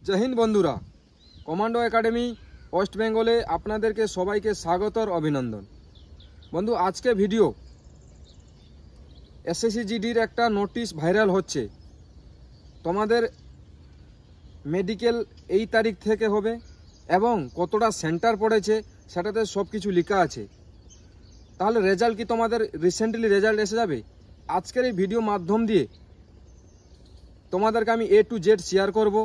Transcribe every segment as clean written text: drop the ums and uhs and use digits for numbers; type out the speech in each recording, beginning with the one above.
जय हिंद बंधुरा commando academy waste बेंगले आपनादेरके सबाइके स्वागत और अभिनंदन। बंधु आज के भिडियो एसएससी जीडीर एक नोटिस भाइरल होच्छे तोमादेर मेडिकल এই तारीख থেকে হবে এবং কতটা সেন্টার পড়েছে সেটাতে সবকিছু লেখা আছে। তাহলে রেজাল্ট কি তোমাদের রিসেন্টলি রেজাল্ট এসে যাবে? আজকের এই ভিডিও মাধ্যম দিয়ে তোমাদেরকে আমি A to Z শেয়ার করব।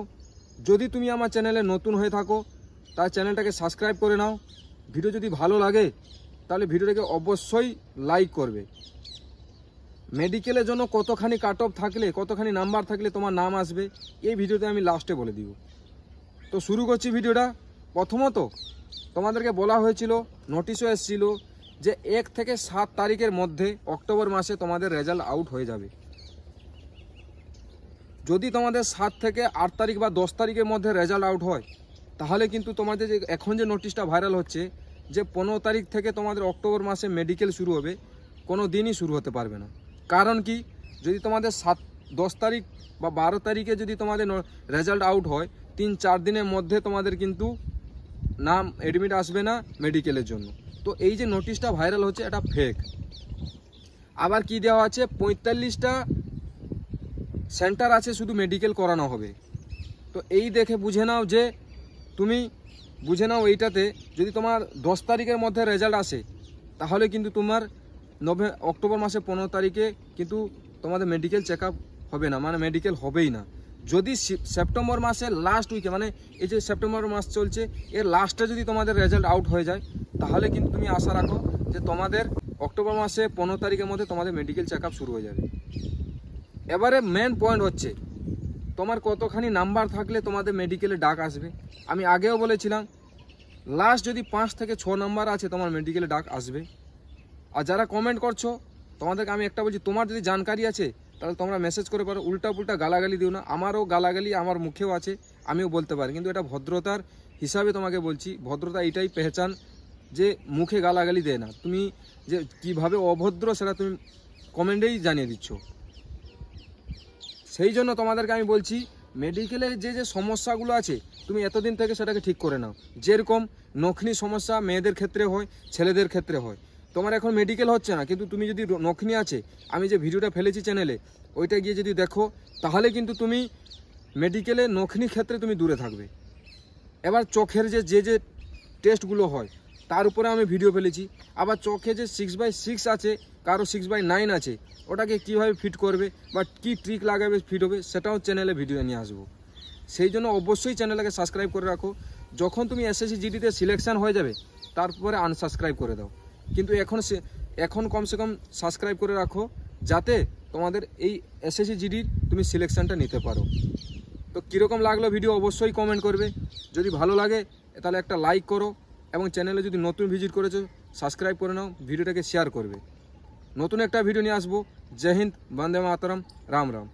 যদি তুমি আমার চ্যানেলে নতুন হয়ে থাকো তাহলে চ্যানেলটাকে সাবস্ক্রাইব করে নাও। ভিডিও যদি ভালো লাগে তাহলে ভিডিওটাকে অবশ্যই লাইক করবে। মেডিকেলের জন্য কতখানি কাট অফ থাকলে কতখানি নাম্বার থাকলে তোমার নাম আসবে এই ভিডিওতে আমি লাস্টে বলে দিব। তো শুরু করছি ভিডিওটা। প্রথমত তোমাদেরকে বলা হয়েছিল, নোটিশও এসেছিল যে 1 থেকে 7 তারিখের মধ্যে অক্টোবর মাসে তোমাদের রেজাল্ট আউট হয়ে যাবে। যদি তোমাদের 7 থেকে 8 তারিখ বা 10 তারিখের মধ্যে রেজাল্ট আউট হয় তাহলে কিন্তু তোমাদের যে এখন যে নোটিশটা ভাইরাল হচ্ছে যে 15 তারিখ থেকে তোমাদের অক্টোবর মাসে মেডিকেল শুরু হবে, কোনো দিনই শুরু হতে পারবে না। কারণ কি, যদি তোমাদের 10 তারিখ বা 12 তারিখে যদি তোমাদের রেজাল্ট আউট হয় 3-4 দিনের মধ্যে তোমাদের কিন্তু নাম এডমিট আসবে না মেডিকেলের জন্য। তো এই যে নোটিশটা ভাইরাল হচ্ছে এটা ফেক। আবার কি দেওয়া আছে, 45টা সেন্টার আছে শুধু মেডিকেল করানো হবে। তো এই দেখে বুঝে নাও যে তুমি বুঝে নাও এইটাতে যদি তোমার 10 তারিখের মধ্যে রেজাল্ট আসে তাহলে কিন্তু তোমার অক্টোবর মাসে 15 তারিখে কিন্তু তোমাদের মেডিকেল চেক আপ হবে না, মানে মেডিকেল হবেই না। যদি সেপ্টেম্বর মাসের লাস্ট উইকে, মানে এই যে সেপ্টেম্বর মাস চলছে এর লাস্টে যদি তোমাদের রেজাল্ট আউট হয়ে যায় তাহলে কিন্তু তুমি আশা রাখো যে তোমাদের অক্টোবর মাসে 15 তারিখের মধ্যে তোমাদের মেডিকেল চেক আপ শুরু হয়ে যাবে। এবারে মেন পয়েন্ট হচ্ছে তোমার কতখানি নাম্বার থাকলে তোমাদের মেডিকেলে ডাক আসবে। আমি আগেও বলেছিলাম লাস্ট যদি 5 থেকে 6 নাম্বার আছে তোমার মেডিকেলে ডাক আসবে। আর যারা কমেন্ট করছো তোমাদেরকে আমি একটা বলছি, তোমার যদি জানকারি আছে তাহলে তোমরা মেসেজ করে পারো, উল্টা পুল্টা গালাগালি দিও না। আমারও গালাগালি আমার মুখেও আছে, আমিও বলতে পারি, কিন্তু এটা ভদ্রতার হিসাবে তোমাকে বলছি। ভদ্রতা এইটাই পেহচান যে মুখে গালাগালি দেয় না। তুমি যে কিভাবে অভদ্র সেটা তুমি কমেন্টেই জানিয়ে দিচ্ছ। সেই জন্য তোমাদেরকে আমি বলছি মেডিকেলের যে যে সমস্যাগুলো আছে তুমি এতদিন থেকে সেটাকে ঠিক করে নাও। যেরকম নখনি সমস্যা মেয়েদের ক্ষেত্রে হয়, ছেলেদের ক্ষেত্রে হয়। তোমার এখন মেডিকেল হচ্ছে না, কিন্তু তুমি যদি নখনি আছে, আমি যে ভিডিওটা ফেলেছি চ্যানেলে ওইটা গিয়ে যদি দেখো তাহলে কিন্তু তুমি মেডিকেলে নখনি ক্ষেত্রে তুমি দূরে থাকবে। এবার চোখের যে যে টেস্টগুলো হয় তার উপরে আমি ভিডিও ফেলেছি। আবার চোখে যে 6/6 আছে, কারো 6/9 আছে, ওটাকে কিভাবে ফিট করবে বা কি ট্রিক লাগাবে ফিট হবে সেটাও চ্যানেলে ভিডিও নিয়ে আসবো। সেই জন্য অবশ্যই চ্যানেলটাকে সাবস্ক্রাইব করে রাখো। যখন তুমি এসএসসি জিডিতে সিলেকশন হয়ে যাবে তারপরে আনসাবস্ক্রাইব করে দাও, কিন্তু এখন কমসে কম সাবস্ক্রাইব করে রাখো যাতে তোমাদের এই এসএসসি জিডির তুমি সিলেকশনটা নিতে পারো। তো কীরকম লাগলো ভিডিও অবশ্যই কমেন্ট করবে। যদি ভালো লাগে তাহলে একটা লাইক করো এবং চ্যানেলে যদি নতুন ভিজিট করেছো সাবস্ক্রাইব করে নাও, ভিডিওটাকে শেয়ার করবে। নতুন একটা ভিডিও নিয়ে আসবো। জয় হিন্দ, বন্দে মাতরম, রাম রাম।